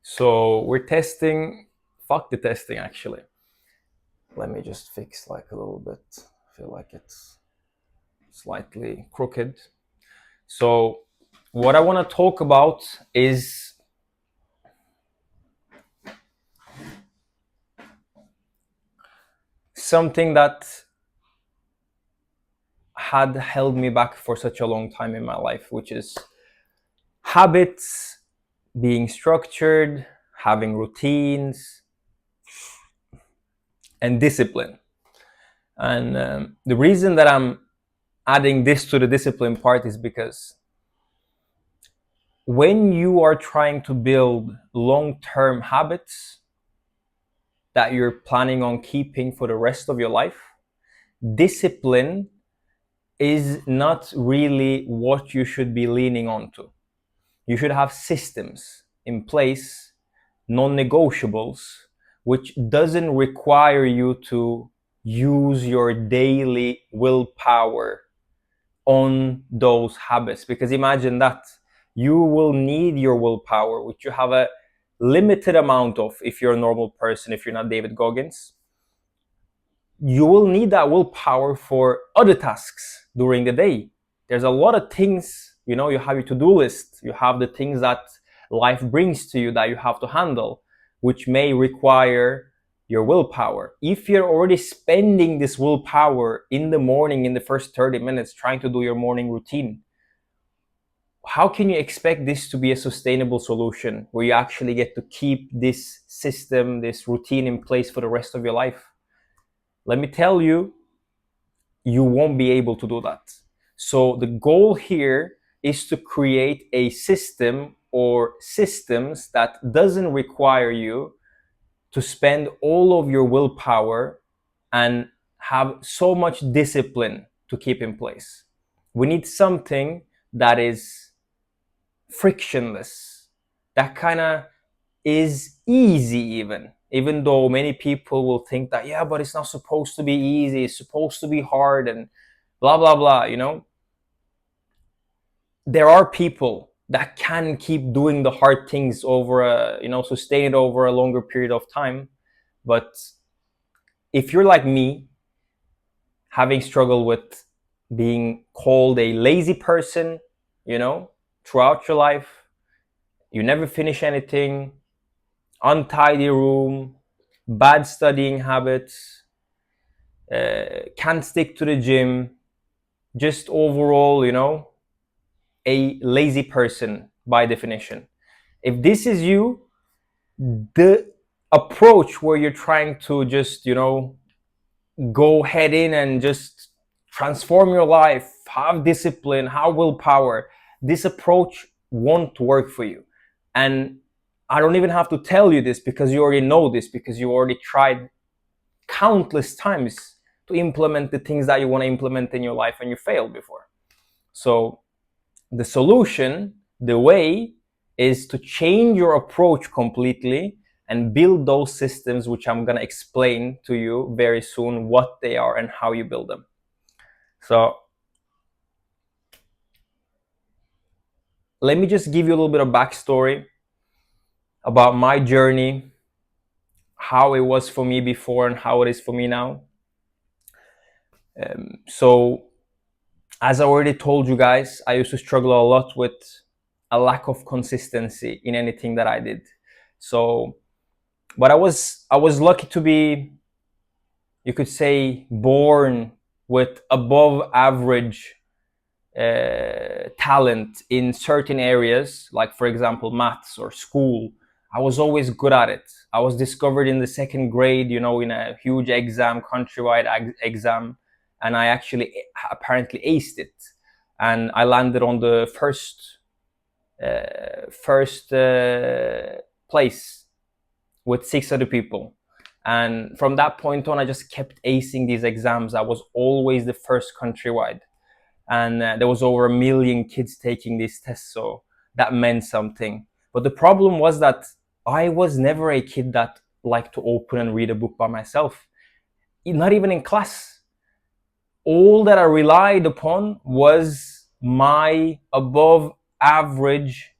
So we're testing, fuck the testing actually. Let me just fix like a little bit. I feel like it's slightly crooked. So what I want to talk about is something that had held me back for such a long time in my life, which is habits, being structured, having routines, and discipline. And the reason that I'm adding this to the discipline part is because when you are trying to build long-term habits that you're planning on keeping for the rest of your life, discipline is not really what you should be leaning onto. You should have systems in place, non-negotiables, which doesn't require you to use your daily willpower on those habits. Because imagine that you will need your willpower, which you have a limited amount of if you're a normal person, if you're not David Goggins. You will need that willpower for other tasks during the day. There's a lot of things, you have your to-do list, you have the things that life brings to you that you have to handle, which may require your willpower. If you're already spending this willpower in the morning, in the first 30 minutes, trying to do your morning routine, how can you expect this to be a sustainable solution where you actually get to keep this system, this routine in place for the rest of your life? Let me tell you, you won't be able to do that. So the goal here is to create a system or systems that doesn't require you to spend all of your willpower and have so much discipline to keep in place. We need something that is frictionless, that kind of is easy, even though many people will think that, yeah, but it's not supposed to be easy, it's supposed to be hard and blah blah blah. There are people that can keep doing the hard things over sustain it over a longer period of time. But if you're like me, having struggled with being called a lazy person, throughout your life, you never finish anything, untidy room, bad studying habits, can't stick to the gym, just overall, a lazy person by definition. If this is you, the approach where you're trying to just, go head in and just transform your life, have discipline, have willpower, this approach won't work for you. And I don't even have to tell you this because you already know this, because you already tried countless times to implement the things that you want to implement in your life and you failed before. So the solution, the way, is to change your approach completely and build those systems, which I'm going to explain to you very soon what they are and how you build them. So let me just give you a little bit of backstory about my journey, how it was for me before and how it is for me now. So as I already told you guys, I used to struggle a lot with a lack of consistency in anything that I did. So, but I was lucky to be, you could say, born with above average talent in certain areas, like for example maths or school. I was always good at it. I was discovered in the second grade, in a huge exam, countrywide exam, and I actually apparently aced it, and I landed on the first place with 6 other people. And from that point on, I just kept acing these exams. I was always the first countrywide, and there was over 1 million kids taking these tests, so that meant something. But the problem was that I was never a kid that liked to open and read a book by myself, not even in class. All that I relied upon was my above average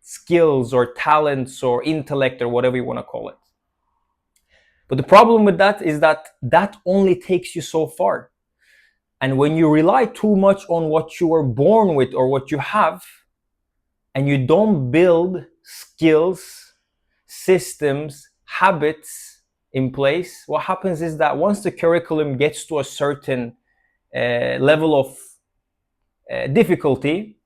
skills or talents or intellect or whatever you want to call it. But the problem with that is that that only takes you so far. And when you rely too much on what you were born with or what you have, and you don't build skills, systems, habits in place, what happens is that once the curriculum gets to a certain level of difficulty,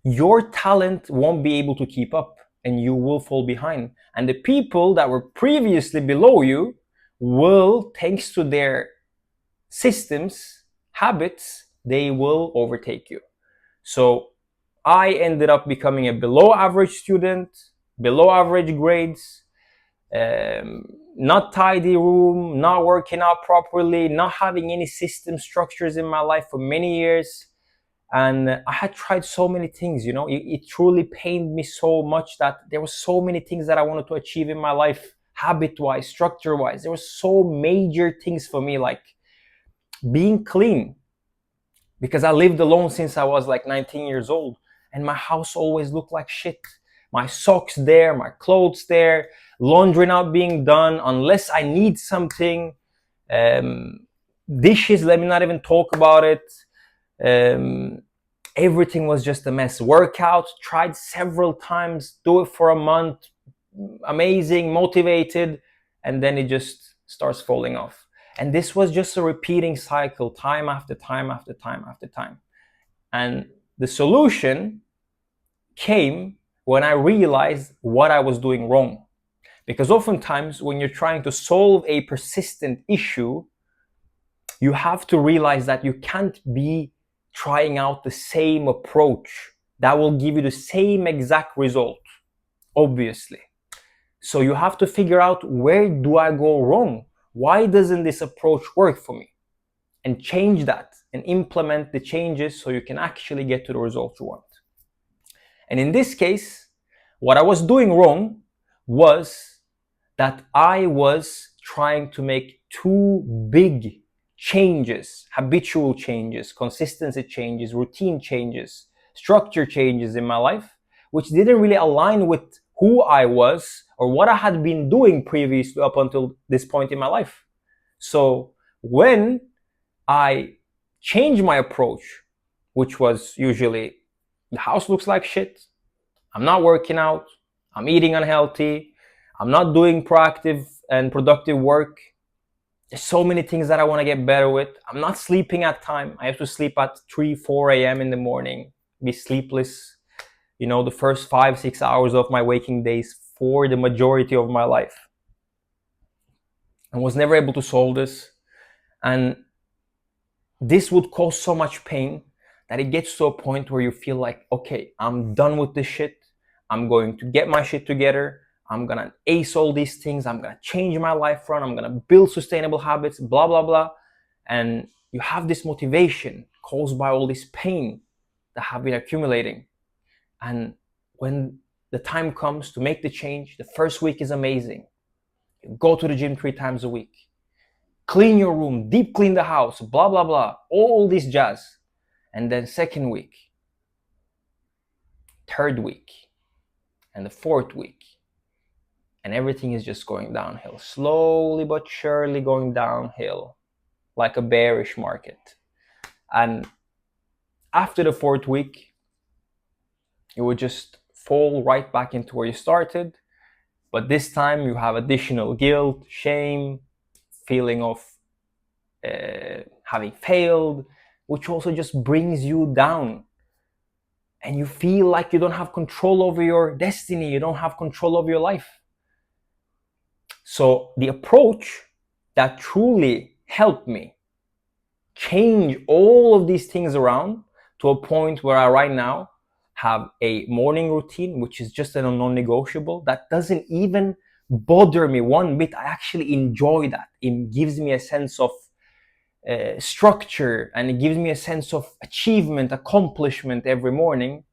your talent won't be able to keep up and you will fall behind. And the people that were previously below you will, thanks to their systems, habits, they will overtake you. So I ended up becoming a below average student, below average grades, not tidy room, not working out properly, not having any system structures in my life for many years. And I had tried so many things, you know, it truly pained me so much that there were so many things that I wanted to achieve in my life, habit-wise, structure-wise. There were so major things for me, like being clean, because I lived alone since I was like 19 years old, and my house always looked like shit. My socks there, my clothes there, laundry not being done unless I need something. Dishes, let me not even talk about it. Everything was just a mess. Workout, tried several times, do it for a month, amazing, motivated, and then it just starts falling off. And this was just a repeating cycle, time after time after time after time. And the solution came when I realized what I was doing wrong. Because oftentimes when you're trying to solve a persistent issue, you have to realize that you can't be trying out the same approach that will give you the same exact result, obviously. So you have to figure out, where do I go wrong? Why doesn't this approach work for me? And change that and implement the changes so you can actually get to the result you want. And in this case, what I was doing wrong was that I was trying to make too big changes, habitual changes, consistency changes, routine changes, structure changes in my life, which didn't really align with who I was or what I had been doing previously up until this point in my life. So when I changed my approach, which was usually, the house looks like shit, I'm not working out, I'm eating unhealthy, I'm not doing proactive and productive work, there's so many things that I want to get better with, I'm not sleeping at time, I have to sleep at 4 a.m. in the morning, be sleepless, you know, the first 5-6 hours of my waking days for the majority of my life. I was never able to solve this, and this would cause so much pain that it gets to a point where you feel like, okay, I'm done with this shit, I'm going to get my shit together, I'm gonna ace all these things, I'm gonna change my life run, I'm gonna build sustainable habits, blah, blah, blah. And you have this motivation caused by all this pain that have been accumulating. And when the time comes to make the change, the first week is amazing. You go to the gym 3 times a week, clean your room, deep clean the house, blah, blah, blah, all this jazz. And then second week, third week, and the fourth week, and everything is just going downhill, slowly but surely going downhill, like a bearish market. And after the fourth week, you would just fall right back into where you started, but this time you have additional guilt, shame, feeling of having failed, which also just brings you down. And you feel like you don't have control over your destiny, you don't have control over your life. So the approach that truly helped me change all of these things around to a point where I right now have a morning routine, which is just a non-negotiable, that doesn't even bother me one bit. I actually enjoy that. It gives me a sense of structure, and it gives me a sense of achievement, accomplishment every morning,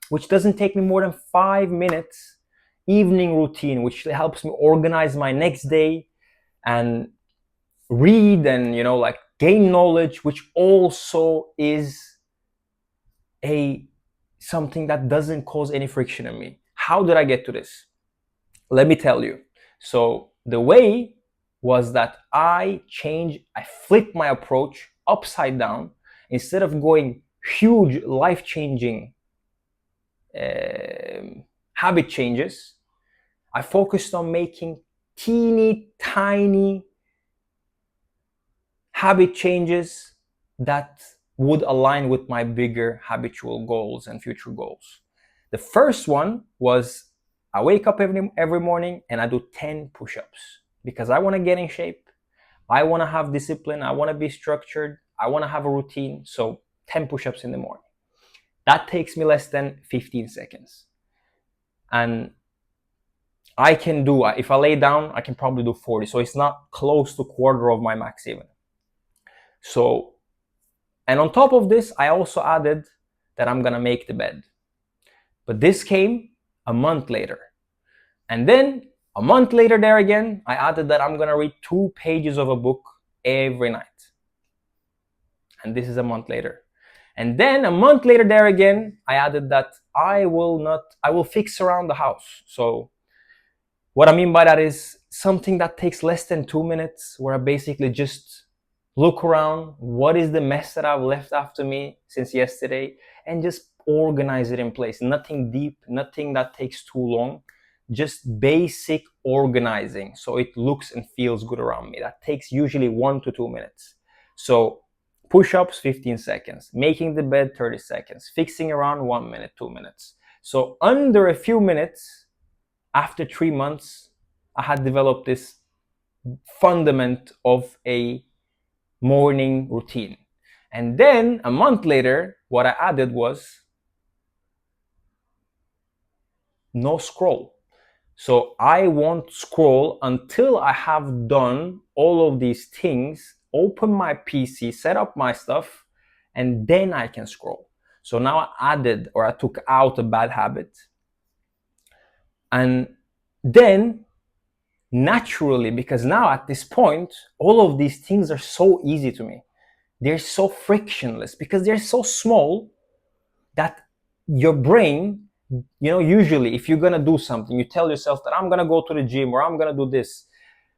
which doesn't take me more than 5 minutes. Evening routine, which helps me organize my next day and read and, you know, like gain knowledge, which also is something that doesn't cause any friction in me. How did I get to this? Let me tell you. So the way was that I flipped my approach upside down. Instead of going huge life-changing habit changes, I focused on making teeny tiny habit changes that would align with my bigger habitual goals and future goals. The first one was I wake up every morning and I do 10 push-ups because I want to get in shape. I want to have discipline. I want to be structured. I want to have a routine. So 10 push-ups in the morning. That takes me less than 15 seconds. And I can do, if I lay down, I can probably do 40. So it's not close to quarter of my max even. So, and on top of this, I also added that I'm going to make the bed. But this came a month later. And then a month later there again, I added that I'm going to read 2 pages of a book every night. And this is a month later. And then a month later there again, I added that I will fix around the house. So what I mean by that is something that takes less than 2 minutes, where I basically just look around, what is the mess that I've left after me since yesterday, and just organize it in place. Nothing deep, nothing that takes too long, just basic organizing so it looks and feels good around me. That takes usually 1 to 2 minutes. So push-ups, 15 seconds, making the bed, 30 seconds, fixing around 1 minute, 2 minutes. So under a few minutes, after 3 months, I had developed this fundament of a morning routine. And then a month later, what I added was no scroll. So I won't scroll until I have done all of these things, open my PC, set up my stuff, and then I can scroll. So now I took out a bad habit. And then naturally, because now at this point, all of these things are so easy to me. They're so frictionless because they're so small that your brain, usually if you're going to do something, you tell yourself that I'm going to go to the gym or I'm going to do this.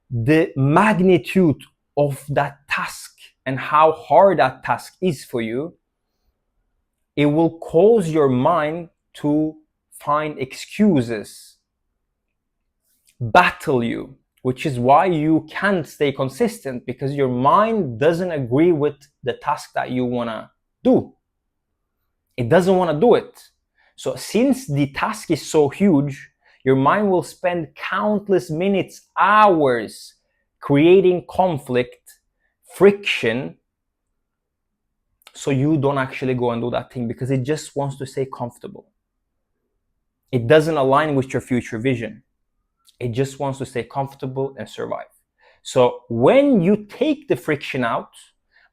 The magnitude of that task and how hard that task is for you, it will cause your mind to find excuses, battle you, which is why you can't stay consistent, because your mind doesn't agree with the task that you want to do. It doesn't want to do it. So since the task is so huge, your mind will spend countless minutes, hours creating conflict, friction, so you don't actually go and do that thing because it just wants to stay comfortable. It doesn't align with your future vision. It just wants to stay comfortable and survive. So when you take the friction out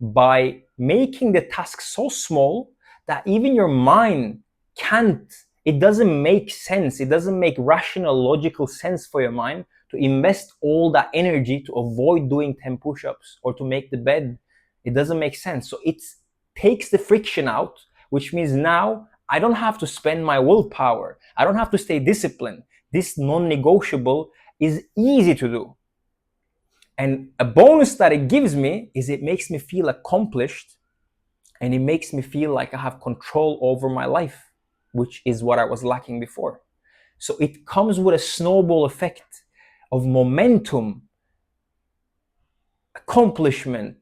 by making the task so small that even your mind it doesn't make sense. It doesn't make rational, logical sense for your mind to invest all that energy to avoid doing 10 push-ups or to make the bed. It doesn't make sense. So it takes the friction out, which means now I don't have to spend my willpower. I don't have to stay disciplined. This non-negotiable is easy to do. And a bonus that it gives me is it makes me feel accomplished, and it makes me feel like I have control over my life, which is what I was lacking before. So it comes with a snowball effect of momentum, accomplishment,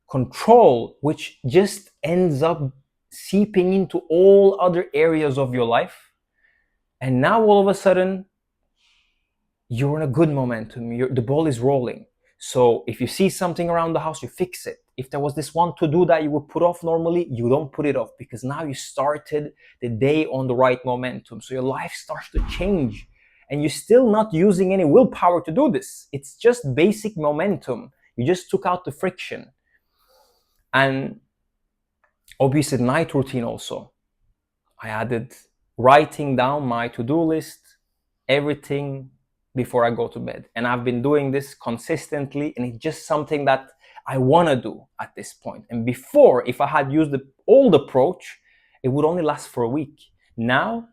control, which just ends up seeping into all other areas of your life. And now all of a sudden, you're in a good momentum. The ball is rolling. So if you see something around the house, you fix it. If there was this one to-do that you would put off normally, you don't put it off, because now you started the day on the right momentum. So your life starts to change, and you're still not using any willpower to do this. It's just basic momentum. You just took out the friction. And obviously night routine also. I added writing down my to-do list, everything before I go to bed. And I've been doing this consistently, and it's just something that I want to do at this point. And before, if I had used the old approach, it would only last for a week. Now,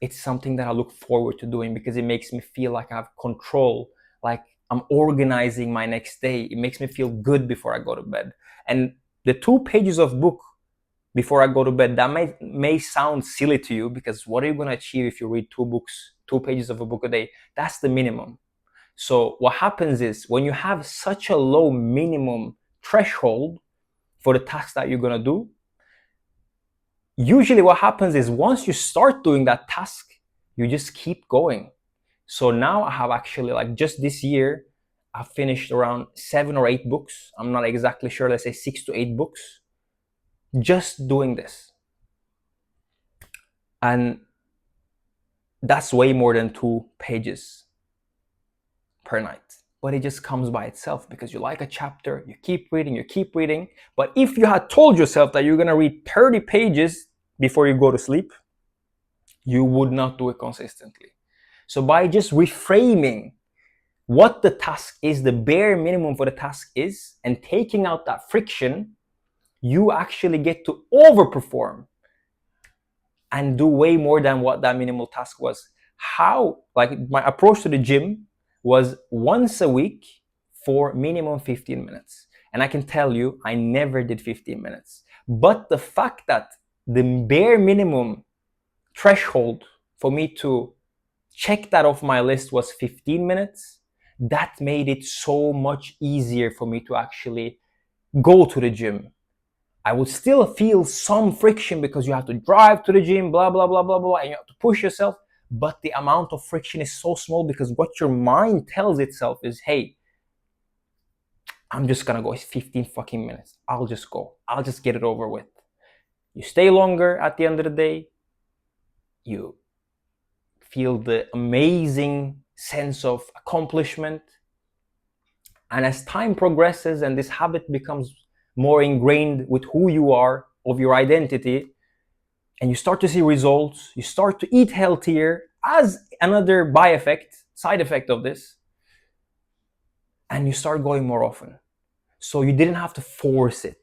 it's something that I look forward to doing because it makes me feel like I have control, like I'm organizing my next day. It makes me feel good before I go to bed. And the 2 pages of book before I go to bed, that may sound silly to you, because what are you going to achieve if you read 2 pages of a book a day? That's the minimum. So what happens is, when you have such a low minimum threshold for the task that you're going to do, usually what happens is, once you start doing that task, you just keep going. So now I have actually, like, just this year, I've finished around 7 or 8 books. I'm not exactly sure, let's say 6 to 8 books, just doing this. And that's way more than 2 pages per night. But it just comes by itself because you like a chapter, you keep reading, you keep reading. But if you had told yourself that you're going to read 30 pages before you go to sleep, you would not do it consistently. So by just reframing what the task is, the bare minimum for the task is, and taking out that friction, you actually get to overperform and do way more than what that minimal task was. How, like, my approach to the gym was once a week for minimum 15 minutes. And I can tell you, I never did 15 minutes. But the fact that the bare minimum threshold for me to check that off my list was 15 minutes, that made it so much easier for me to actually go to the gym. I would still feel some friction because you have to drive to the gym, blah, blah, blah, blah, blah, and you have to push yourself. But the amount of friction is so small, because what your mind tells itself is, hey, I'm just gonna go 15 fucking minutes. I'll just go. I'll just get it over with. You stay longer at the end of the day. You feel the amazing sense of accomplishment. And as time progresses and this habit becomes more ingrained with who you are, of your identity, and you start to see results, you start to eat healthier as another side effect of this, and you start going more often. So you didn't have to force it.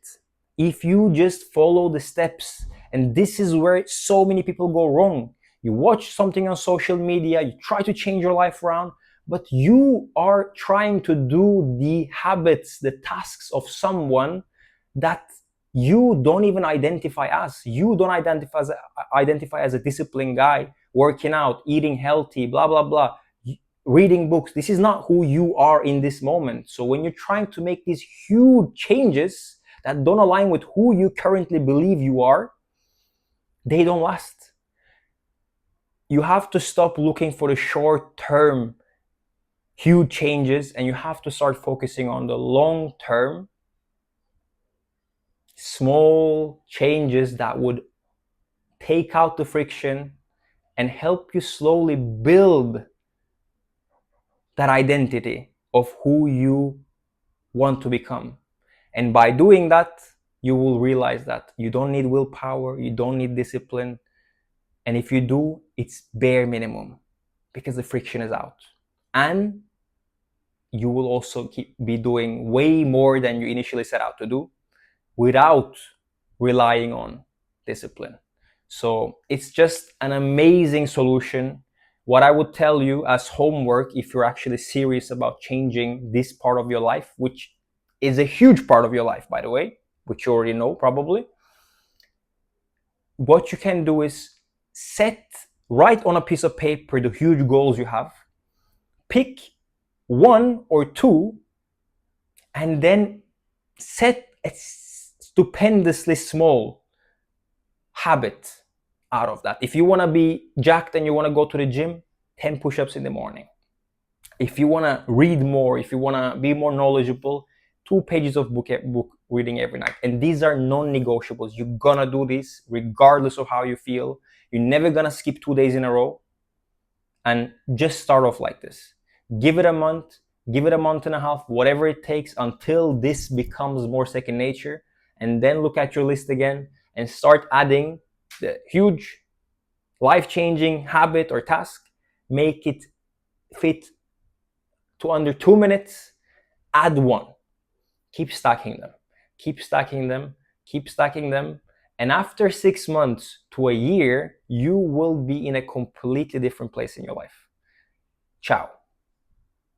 If you just follow the steps, and this is where so many people go wrong. You watch something on social media, you try to change your life around, but you are trying to do the habits, the tasks of someone that you don't even identify as. You don't identify as a disciplined guy, working out, eating healthy, blah, blah, blah, reading books. This is not who you are in this moment. So when you're trying to make these huge changes that don't align with who you currently believe you are, they don't last. You have to stop looking for the short-term huge changes, and you have to start focusing on the long-term small changes that would take out the friction and help you slowly build that identity of who you want to become. And by doing that, you will realize that you don't need willpower, you don't need discipline. And if you do, it's bare minimum, because the friction is out. And you will also be doing way more than you initially set out to do without relying on discipline. So it's just an amazing solution. What I would tell you as homework, if you're actually serious about changing this part of your life, which is a huge part of your life, by the way, which you already know probably, what you can do is write on a piece of paper the huge goals you have, pick 1 or 2, and then set a stupendously small habit out of that. If you want to be jacked and you want to go to the gym, 10 push-ups in the morning. If you want to read more, if you want to be more knowledgeable, 2 pages of book reading every night. And these are non-negotiables. You're gonna do this regardless of how you feel. You're never gonna skip 2 days in a row. And just start off like this. Give it a month, give it a month and a half, whatever it takes, until this becomes more second nature. And then look at your list again and start adding the huge life-changing habit or task. Make it fit to under 2 minutes. Add 1. Keep stacking them, keep stacking them, keep stacking them. And after 6 months to a year, you will be in a completely different place in your life. Ciao.